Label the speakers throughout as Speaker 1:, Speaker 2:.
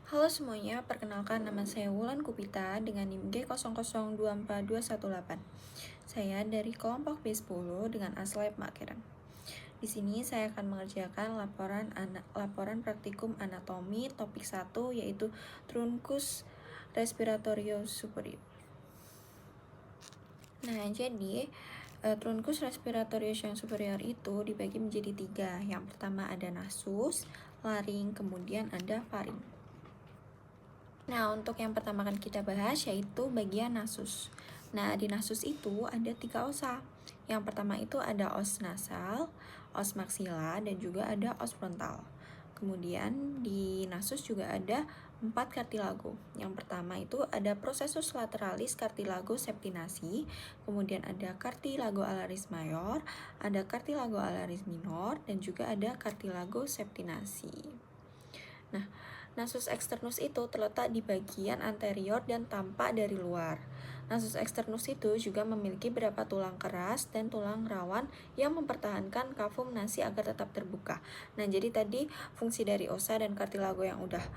Speaker 1: Halo semuanya, perkenalkan nama saya Wulan Kupita dengan NIM G00242118. Saya dari kelompok B10 dengan Aslab Makeran. Di sini saya akan mengerjakan laporan praktikum anatomi topik 1 yaitu Truncus respiratorio superior. Nah, jadi Truncus respiratorio yang superior itu dibagi menjadi 3. Yang pertama ada nasus, laring, kemudian ada faring. Nah, untuk yang pertama akan kita bahas yaitu bagian nasus. Nah, di nasus itu ada 3 osa. Yang pertama itu ada os nasal, os maksila, dan juga ada os frontal. Kemudian di nasus juga ada 4 kartilago. Yang pertama itu ada processus lateralis cartilago septinasi, kemudian ada cartilago alaris mayor, ada cartilago alaris minor, dan juga ada cartilago septinasi. Nah, nasus externus itu terletak di bagian anterior dan tampak dari luar. Nasus externus itu juga memiliki beberapa tulang keras dan tulang rawan yang mempertahankan kavum nasi agar tetap terbuka. Nah, jadi tadi fungsi dari osa dan kartilago yang udah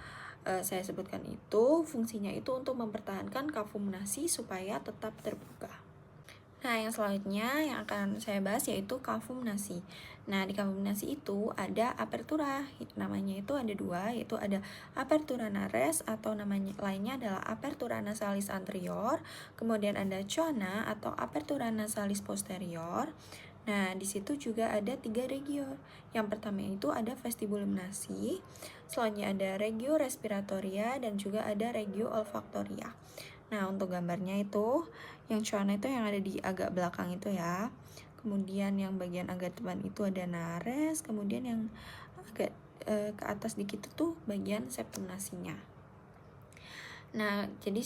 Speaker 1: saya sebutkan itu, fungsinya itu untuk mempertahankan kavum nasi supaya tetap terbuka. Nah, yang selanjutnya yang akan saya bahas yaitu kavum nasi. Nah, di kavum nasi itu ada apertura, namanya itu ada 2, yaitu ada apertura nares atau namanya lainnya adalah apertura nasalis anterior, kemudian ada choana atau apertura nasalis posterior. Nah, di situ juga ada 3 regio. Yang pertama itu ada vestibulum nasi, selanjutnya ada regio respiratoria, dan juga ada regio olfaktoria. Nah, untuk gambarnya itu, yang choana itu yang ada di agak belakang itu ya. Kemudian yang bagian agak depan itu ada nares, kemudian yang agak ke atas dikit itu bagian septum nasinya. Nah, jadi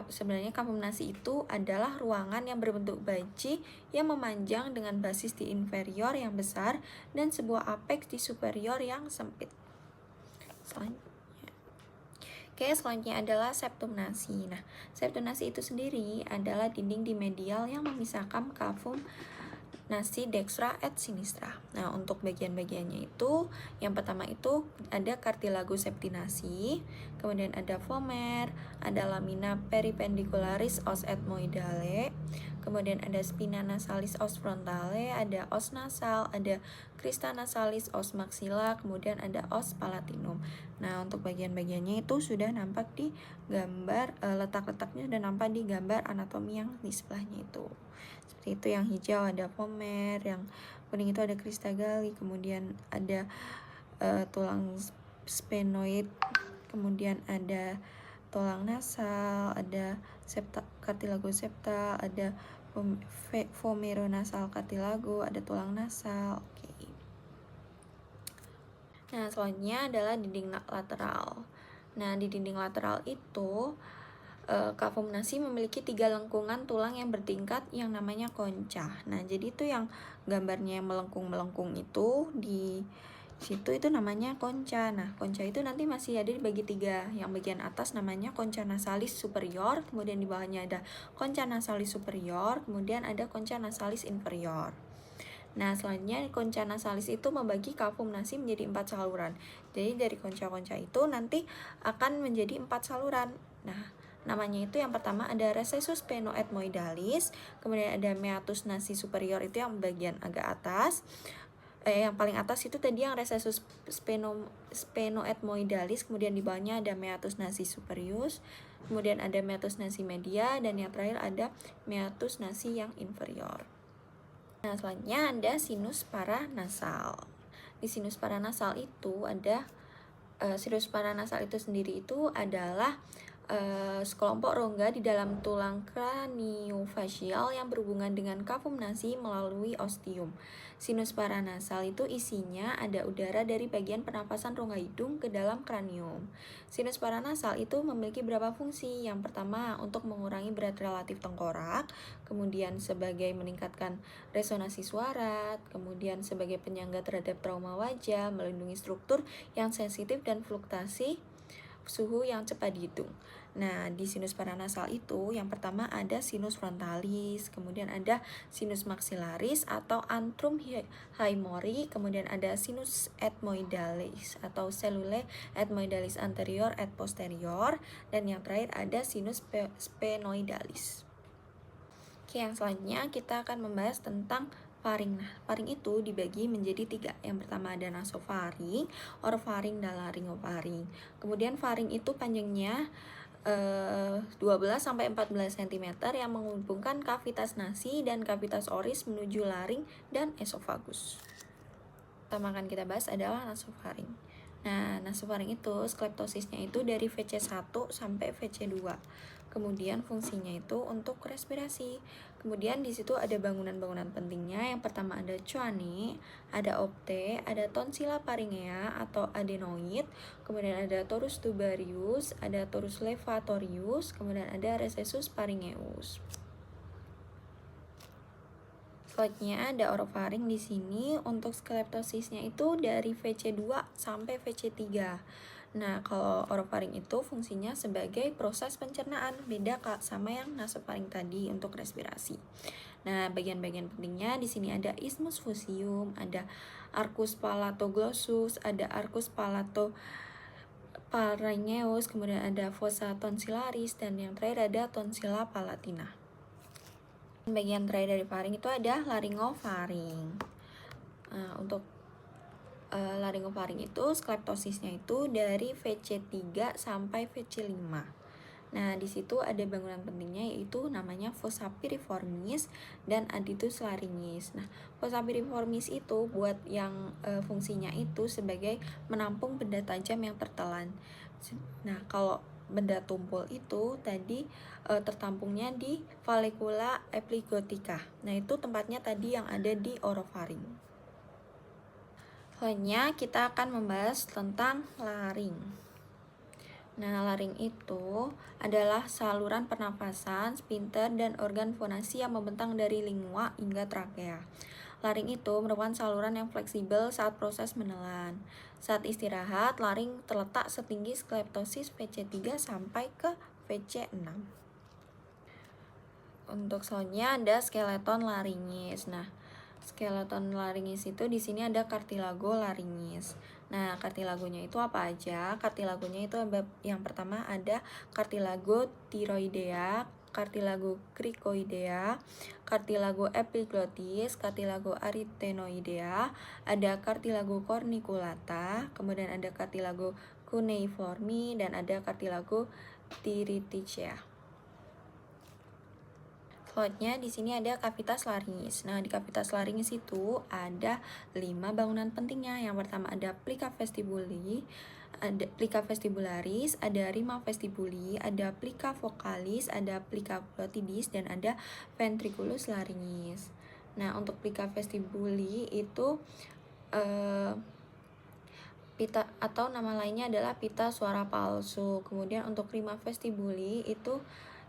Speaker 1: sebenarnya kavum nasi itu adalah ruangan yang berbentuk baji yang memanjang dengan basis di inferior yang besar dan sebuah apex di superior yang sempit. Selanjutnya adalah septum nasi. Nah, septum nasi itu sendiri adalah dinding di medial yang memisahkan kavum nasi dextra et sinistra. Nah, untuk bagian-bagiannya itu, yang pertama itu ada cartilago septinasi, kemudian ada vomer, ada lamina peripendicularis os ethmoidale, kemudian ada spina nasalis os frontale, ada os nasal, ada crista nasalis os maxilla, kemudian ada os palatinum. Nah, untuk bagian-bagiannya itu sudah nampak di gambar, letak-letaknya sudah nampak di gambar anatomi yang di sebelahnya itu. Seperti itu, yang hijau ada vomer, yang kuning itu ada crista galli, kemudian ada tulang sphenoid, kemudian ada tulang nasal, ada cartilago septal, ada vomeronasal cartilago, ada tulang nasal. Oke. Nah, selanjutnya adalah dinding lateral. Nah, di dinding lateral itu kavum nasi memiliki 3 lengkungan tulang yang bertingkat yang namanya konca. Nah, jadi itu yang gambarnya yang melengkung-melengkung itu di situ itu namanya konca. Nah, konca itu nanti masih ada dibagi 3. Yang bagian atas namanya konca nasalis superior, kemudian di bawahnya ada konca nasalis superior, kemudian ada konca nasalis inferior. Nah, selanjutnya konca nasalis itu membagi kavum nasi menjadi 4 saluran. Jadi dari konca-konca itu nanti akan menjadi 4 saluran. Nah, namanya itu yang pertama ada recessus sphenoethmoidalis, kemudian ada meatus nasi superior itu yang bagian agak atas. Yang paling atas itu tadi yang recessus sphenoethmoidalis, kemudian di bawahnya ada meatus nasi superius, kemudian ada meatus nasi media, dan yang terakhir ada meatus nasi yang inferior. Nah, selanjutnya ada sinus paranasal. Di sinus paranasal itu ada sinus paranasal itu sendiri itu adalah sekelompok rongga di dalam tulang kraniofacial yang berhubungan dengan kavum nasi melalui ostium. Sinus paranasal itu isinya ada udara dari bagian pernapasan rongga hidung ke dalam kranium. Sinus paranasal itu memiliki beberapa fungsi. Yang pertama, untuk mengurangi berat relatif tengkorak, kemudian sebagai meningkatkan resonansi suara, kemudian sebagai penyangga terhadap trauma wajah, melindungi struktur yang sensitif dan fluktuasi suhu yang cepat dihitung. Nah, di sinus paranasal itu yang pertama ada sinus frontalis, kemudian ada sinus maxillaris atau antrum haemori, kemudian ada sinus ethmoidalis atau cellulae ethmoidalis anterior et posterior, dan yang terakhir ada sinus sphenoidalis. Oke, yang selanjutnya kita akan membahas tentang faring. Nah, faring itu dibagi menjadi 3. Yang pertama ada nasofaring, orofaring, dan laryngofaring. Kemudian faring itu panjangnya 12-14 cm yang menghubungkan kavitas nasi dan kavitas oris menuju laring dan esofagus. Pertama akan kita bahas adalah nasofaring. Nah, nasofaring itu skleptosisnya itu dari VC1 sampai VC2. Kemudian fungsinya itu untuk respirasi. Kemudian di situ ada bangunan-bangunan pentingnya. Yang pertama ada choane, ada opte, ada tonsilla pharyngea atau adenoid, kemudian ada torus tubarius, ada torus levatorius, kemudian ada recessus pharyngeus. Selanjutnya ada orofaring di sini. Untuk skleptosisnya itu dari VC2 sampai VC3. Nah, kalau orofaring itu fungsinya sebagai proses pencernaan, beda sama yang nasofaring tadi untuk respirasi. Nah, bagian-bagian pentingnya di sini ada isthmus fusium, ada arcus palatoglossus, ada arcus palatopharyngeus, kemudian ada fossa tonsillaris, dan yang terakhir ada tonsilla palatina. Bagian terakhir dari faring itu ada laryngofaring. Nah, untuk laryngofaring itu skleptosisnya itu dari VC3 sampai VC5. Nah, di situ ada bangunan pentingnya yaitu namanya fossa piriformis dan aditus laryngis. Nah, fossa piriformis itu buat yang fungsinya itu sebagai menampung benda tajam yang tertelan. Nah, kalau benda tumpul itu tadi tertampungnya di vallecula epiglottica. Nah, itu tempatnya tadi yang ada di orofaring. Selanjutnya kita akan membahas tentang laring. Nah, laring itu adalah saluran pernafasan, sphincter, dan organ fonasi yang membentang dari lingua hingga trakea. Laring itu merupakan saluran yang fleksibel saat proses menelan. Saat istirahat, laring terletak setinggi skleptosis VC3 sampai ke VC6. Untuk selanjutnya ada skeleton laringis. Nah, skeleton laringis itu di sini ada cartilago laringis. Nah, cartilagonya itu apa aja? Cartilagonya itu yang pertama ada cartilago thyroidea, cartilago cricoidea, cartilago epiglottis, cartilago arytenoidea, ada cartilago corniculata, kemudian ada cartilago cuneiformi, dan ada cartilago thyriticea. Selanjutnya di sini ada kavitas laringis. Nah, di kavitas laringis itu ada 5 bangunan pentingnya. Yang pertama ada plica vestibularis, ada rima vestibuli, ada plica vocalis, ada plica glottidis, dan ada ventriculus laringis. Nah, untuk plica vestibuli itu pita atau nama lainnya adalah pita suara palsu. Kemudian untuk rima vestibuli itu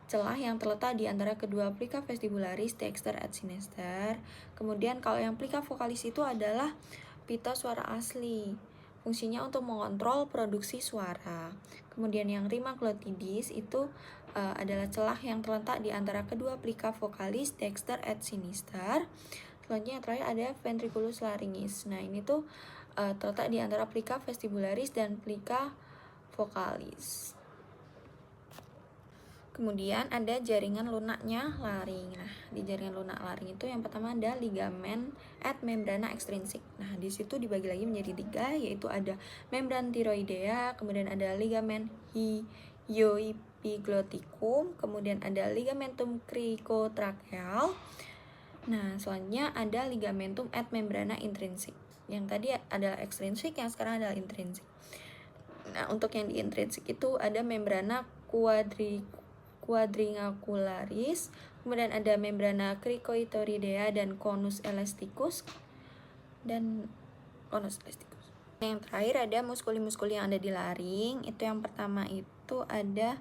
Speaker 1: celah yang terletak di antara kedua plica vestibularis, dexter et sinister. Kemudian kalau yang plica vocalis itu adalah pita suara asli. Fungsinya untuk mengontrol produksi suara. Kemudian yang rima glottidis itu adalah celah yang terletak di antara kedua plica vocalis, dexter et sinister. Selanjutnya yang terakhir ada ventriculus laryngis. Nah, ini tuh terletak di antara plica vestibularis dan plica vocalis. Kemudian ada jaringan lunaknya laring. Nah, di jaringan lunak laring itu yang pertama ada ligamen et membrana extrinsic. Nah, di situ dibagi lagi menjadi 3, yaitu ada membran thyroidea, kemudian ada ligamen hyoepigloticum, kemudian ada ligamentum cricotracheal. Nah, selanjutnya ada ligamentum et membrana intrinsic. Yang tadi adalah extrinsic, yang sekarang adalah intrinsic. Nah, untuk yang di intrinsic itu ada membrana quadriangularis, kemudian ada membrana cricoitoridea dan conus elasticus. Yang terakhir ada muskuli-muskuli yang ada di laring. Itu yang pertama itu ada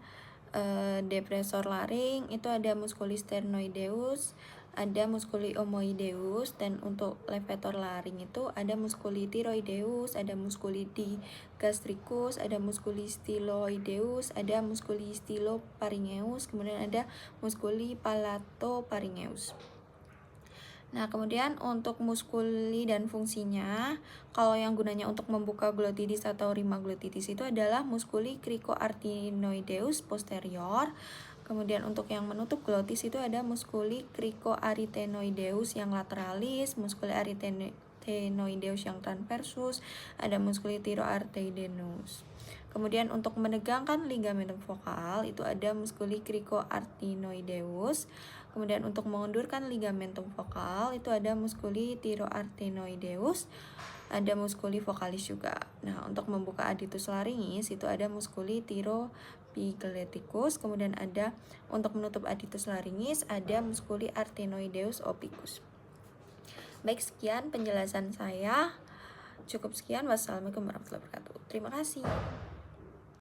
Speaker 1: depresor laring, itu ada musculus sternoideus, ada muskuli omoideus, dan untuk levator laring itu ada muskuli thyroideus, ada muskuli digastricus, ada muskuli styloideus, ada muskuli styloparingeus, kemudian ada muskuli palatopharyngeus. Nah, kemudian untuk muskuli dan fungsinya, kalau yang gunanya untuk membuka glotitis atau rima glotitis itu adalah muskuli cricoarytenoideus posterior. Kemudian untuk yang menutup glotis itu ada muskuli cricoarytenoideus yang lateralis, muskuli arytenoideus yang transversus, ada muskuli thyroarteidenus. Kemudian untuk menegangkan ligamentum vokal itu ada muskuli cricoarytenoideus. Kemudian untuk mengundurkan ligamentum vokal itu ada muskuli thyroartenoideus, ada muskuli vokalis juga. Nah, untuk membuka aditus laringis itu ada muskuli thyropigleticus, kemudian ada untuk menutup aditus laringis ada muskuli arytenoideus opicus. Baik, sekian penjelasan saya. Cukup sekian. Wassalamualaikum warahmatullahi wabarakatuh. Terima kasih.